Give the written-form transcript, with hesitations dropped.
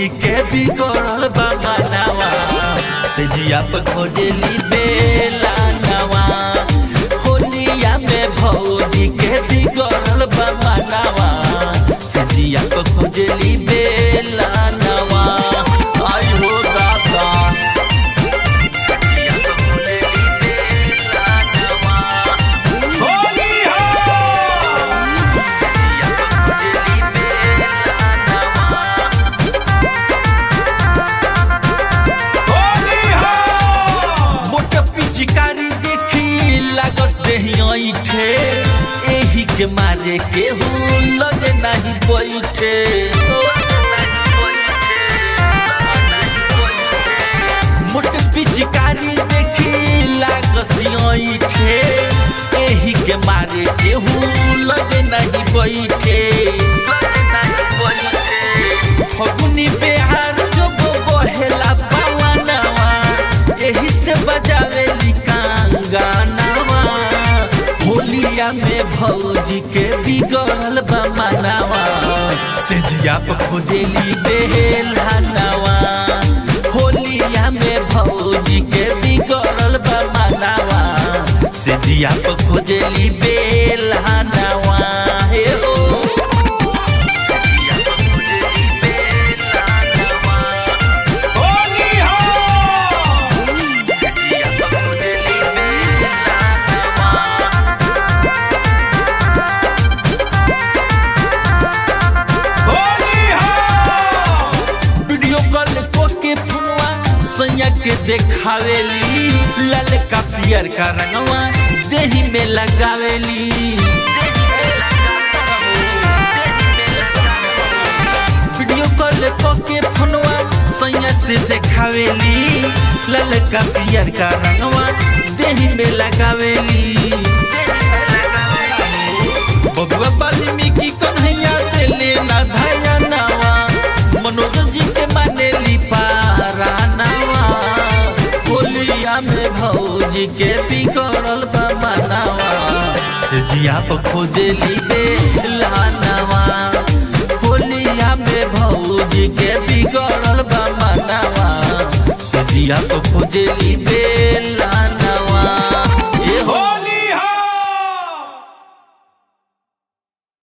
भौजी के बिगड़ल बा मनावा से जिया पे खोजेली बेला नवा होलिया में भौजी के बिगड़ल बा मनावा से जिया पे खोजेली बेला नवा आई हो दादा चिकारी देखी लागस देही ठे एही के मारे केहू लगे नहीं बैठे मोट पिचकारी देखी लागस ठे एही के मारे केहू लगे नहीं बैठे फगुनी बिहार जो बहेला पवनवा एही से बजावे गानावा होलिया में भौजी के बिगड़ल बा मनावा से जिया पे खोजेली बेला नवा होलिया में भौजी के बिगड़ल बा मनावा से जिया पे खोजेली बेला नवा हे ओ सैया के देखावेली लाल का पियर का रंगवा देही में लगावेली वीडियो कॉल के फोनवा सैया से देखावेली लाल का पियर का रंगवा देही में लगावेली बबुआ वाल्मीकि कन्हैया देले ना धाया नवा मनोज जी के मानेली पारा में भौजी के बिगड़ल बा मनावा से जिया पे खोजेली बेला नवा होलिया में भौजी के बिगड़ल बा मनावा से जिया पे खोजेली बेला